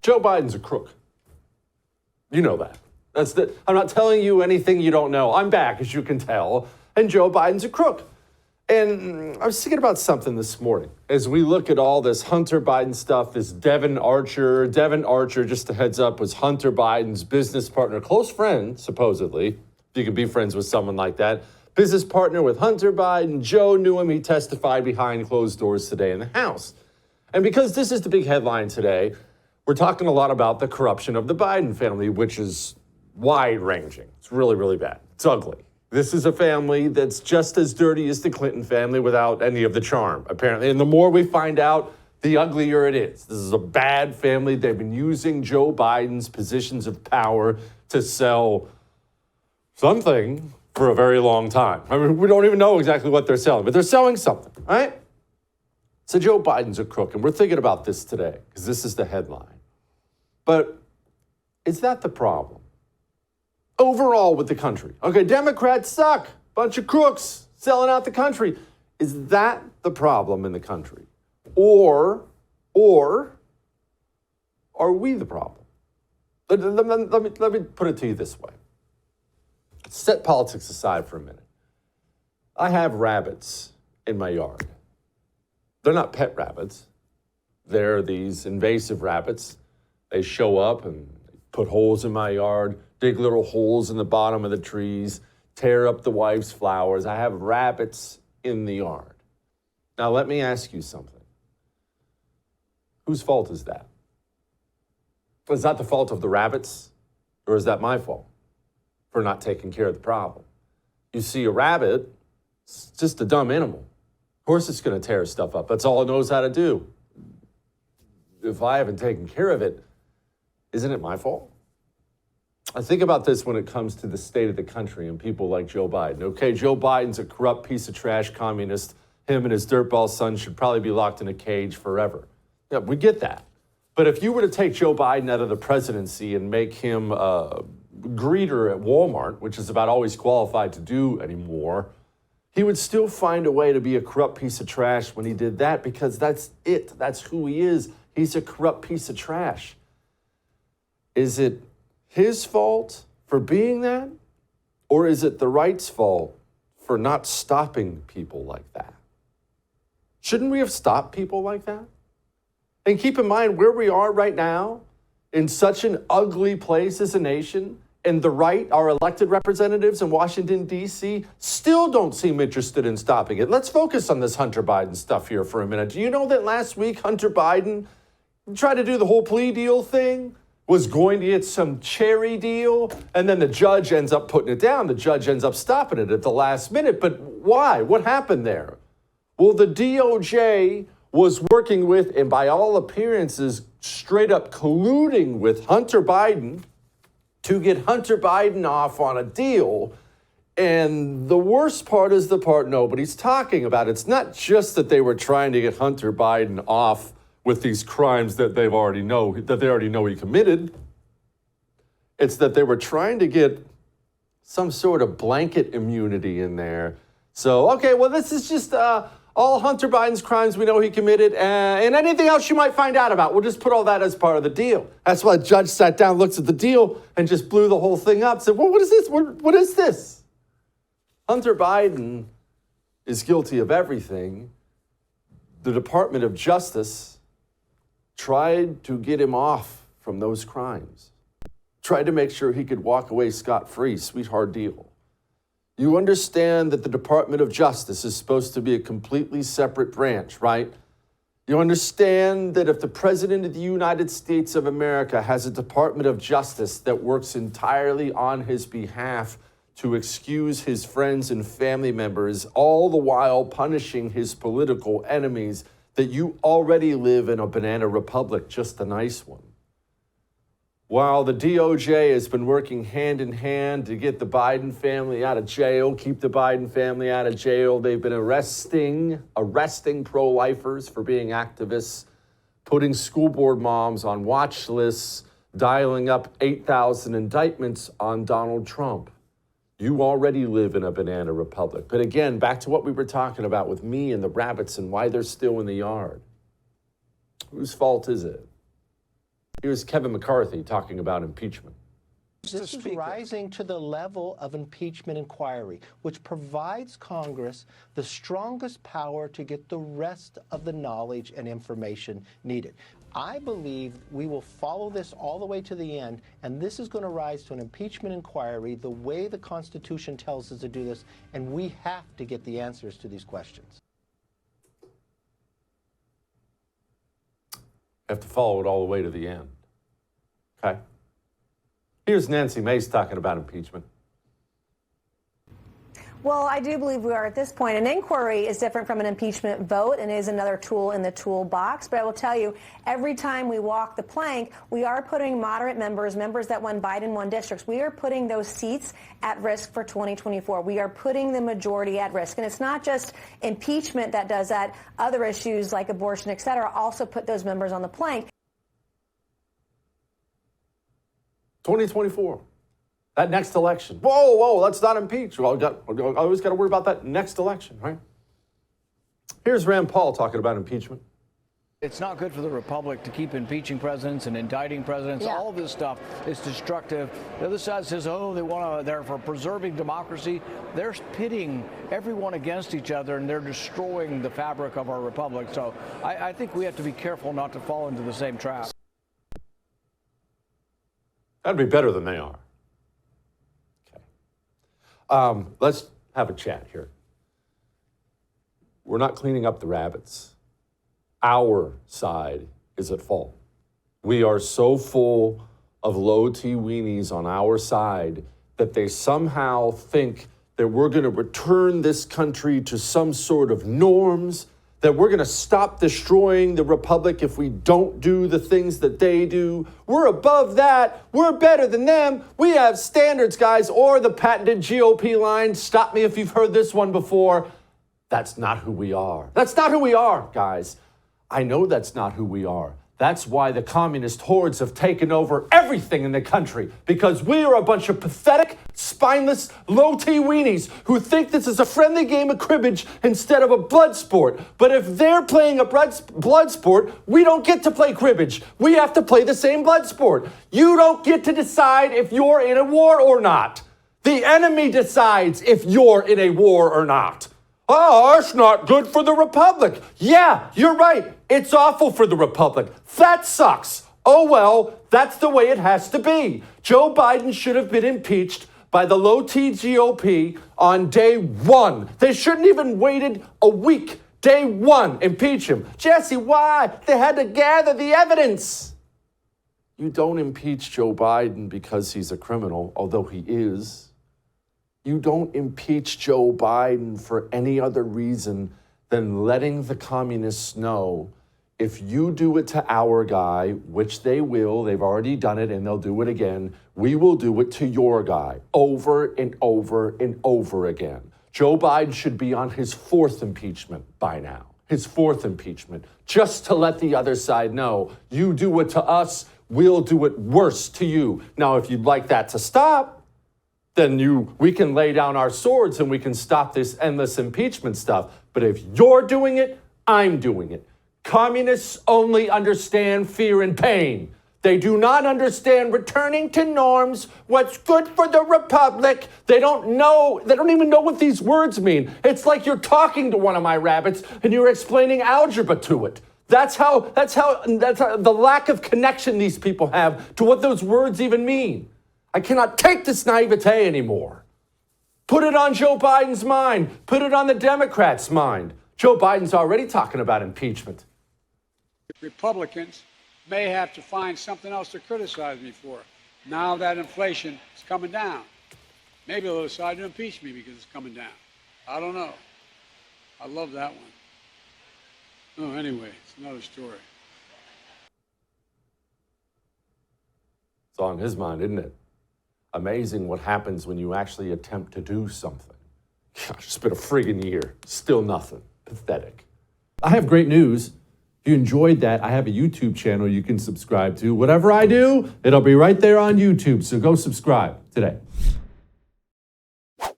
Joe Biden's a crook. You know that. I'm not telling you anything you don't know. I'm back, as you can tell, and Joe Biden's a crook. And I was thinking about something this morning as we look at all this Hunter Biden stuff, this Devin Archer. Devin Archer, just a heads up, was Hunter Biden's business partner, close friend, supposedly. If you can be friends with someone like that. Business partner with Hunter Biden. Joe knew him. He testified behind closed doors today in the House. And because this is the big headline today, we're talking a lot about the corruption of the Biden family, which is wide-ranging. It's really, really bad. It's ugly. This is a family that's just as dirty as the Clinton family without any of the charm, apparently. And the more we find out, the uglier it is. This is a bad family. They've been using Joe Biden's positions of power to sell something for a very long time. I mean, we don't even know exactly what they're selling, but they're selling something, right? So Joe Biden's a crook, and we're thinking about this today because this is the headline. But is that the problem? Overall with the country. Okay, Democrats suck. Bunch of crooks selling out the country. Is that the problem in the country? Or are we the problem? Let me put it to you this way. Set politics aside for a minute. I have rabbits in my yard. They're not pet rabbits. They're these invasive rabbits. They show up and put holes in my yard, dig little holes in the bottom of the trees, tear up the wife's flowers. I have rabbits in the yard. Now, let me ask you something. Whose fault is that? Is that the fault of the rabbits, or is that my fault for not taking care of the problem? You see, a rabbit, it's just a dumb animal. Of course it's going to tear stuff up. That's all it knows how to do. If I haven't taken care of it, isn't it my fault? I think about this when it comes to the state of the country and people like Joe Biden. Okay, Joe Biden's a corrupt piece of trash communist. Him and his dirtball son should probably be locked in a cage forever. Yeah, we get that. But if you were to take Joe Biden out of the presidency and make him a greeter at Walmart, which is about all he's qualified to do anymore, he would still find a way to be a corrupt piece of trash when he did that, because that's it. That's who he is. He's a corrupt piece of trash. Is it his fault for being that? Or is it the right's fault for not stopping people like that? Shouldn't we have stopped people like that? And keep in mind where we are right now, in such an ugly place as a nation, and the right, our elected representatives in Washington, D.C., still don't seem interested in stopping it. Let's focus on this Hunter Biden stuff here for a minute. Do you know that last week Hunter Biden tried to do the whole plea deal thing? Was going to get some cherry deal, and then the judge ends up putting it down. The judge ends up stopping it at the last minute. But why? What happened there? Well, the DOJ was working with, and by all appearances, straight up colluding with Hunter Biden to get Hunter Biden off on a deal. And the worst part is the part nobody's talking about. It's not just that they were trying to get Hunter Biden off with these crimes that they already know he committed. It's that they were trying to get some sort of blanket immunity in there. So, okay, well, this is just all Hunter Biden's crimes we know he committed, and anything else you might find out about. We'll just put all that as part of the deal. That's why the judge sat down, looked at the deal, and just blew the whole thing up. Said, well, what is this? What is this? Hunter Biden is guilty of everything. The Department of Justice tried to get him off from those crimes. Tried to make sure he could walk away scot-free, sweetheart deal. You understand that the Department of Justice is supposed to be a completely separate branch, right? You understand that if the President of the United States of America has a Department of Justice that works entirely on his behalf to excuse his friends and family members, all the while punishing his political enemies, that you already live in a banana republic, just a nice one. While the DOJ has been working hand in hand to get the Biden family out of jail, keep the Biden family out of jail, they've been arresting pro-lifers for being activists, putting school board moms on watch lists, dialing up 8,000 indictments on Donald Trump. You already live in a banana republic. But again, back to what we were talking about with me and the rabbits and why they're still in the yard. Whose fault is it? Here's Kevin McCarthy talking about impeachment. This is rising to the level of impeachment inquiry, which provides Congress the strongest power to get the rest of the knowledge and information needed. I believe we will follow this all the way to the end, and this is going to rise to an impeachment inquiry the way the Constitution tells us to do this, and we have to get the answers to these questions. Have to follow it all the way to the end. Okay? Here's Nancy Mace talking about impeachment. Well, I do believe we are at this point. An inquiry is different from an impeachment vote and is another tool in the toolbox. But I will tell you, every time we walk the plank, we are putting moderate members that won Biden won districts, we are putting those seats at risk for 2024. We are putting the majority at risk. And it's not just impeachment that does that. Other issues like abortion, et cetera, also put those members on the plank. 2024. That next election. Whoa, let's not impeach. I always got to worry about that next election, right? Here's Rand Paul talking about impeachment. It's not good for the republic to keep impeaching presidents and indicting presidents. Yeah. All of this stuff is destructive. The other side says, they're for preserving democracy. They're pitting everyone against each other, and they're destroying the fabric of our republic. So I think we have to be careful not to fall into the same trap. That'd be better than they are. Let's have a chat here. We're not cleaning up the rabbits. Our side is at fault. We are so full of low-T weenies on our side that they somehow think that we're going to return this country to some sort of norms, that we're going to stop destroying the republic if we don't do the things that they do. We're above that. We're better than them. We have standards, guys. Or the patented GOP line, stop me if you've heard this one before. That's not who we are. That's not who we are, guys. I know that's not who we are. That's why the communist hordes have taken over everything in the country, because we are a bunch of pathetic, spineless, low-T weenies who think this is a friendly game of cribbage instead of a blood sport. But if they're playing a blood sport, we don't get to play cribbage. We have to play the same blood sport. You don't get to decide if you're in a war or not. The enemy decides if you're in a war or not. Oh, it's not good for the republic. Yeah, you're right. It's awful for the republic. That sucks. Oh, well, that's the way it has to be. Joe Biden should have been impeached by the low-T GOP on day one. They shouldn't even waited a week. Day one, impeach him. Jesse, why? They had to gather the evidence. You don't impeach Joe Biden because he's a criminal, although he is. You don't impeach Joe Biden for any other reason than letting the communists know if you do it to our guy, which they will, they've already done it and they'll do it again, we will do it to your guy over and over and over again. Joe Biden should be on his fourth impeachment by now, his fourth impeachment, just to let the other side know, you do it to us, we'll do it worse to you. Now, if you'd like that to stop, then we can lay down our swords and we can stop this endless impeachment stuff. But if you're doing it, I'm doing it. Communists only understand fear and pain. They do not understand returning to norms, what's good for the republic. They don't even know what these words mean. It's like you're talking to one of my rabbits and you're explaining algebra to it. That's how the lack of connection these people have to what those words even mean. I cannot take this naivete anymore. Put it on Joe Biden's mind. Put it on the Democrats' mind. Joe Biden's already talking about impeachment. Republicans may have to find something else to criticize me for. Now that inflation is coming down. Maybe they'll decide to impeach me because it's coming down. I don't know. I love that one. Oh, anyway, it's another story. It's on his mind, isn't it? Amazing what happens when you actually attempt to do something. Gosh, it's been a friggin' year. Still nothing. Pathetic. I have great news. If you enjoyed that, I have a YouTube channel you can subscribe to. Whatever I do, it'll be right there on YouTube. So go subscribe today.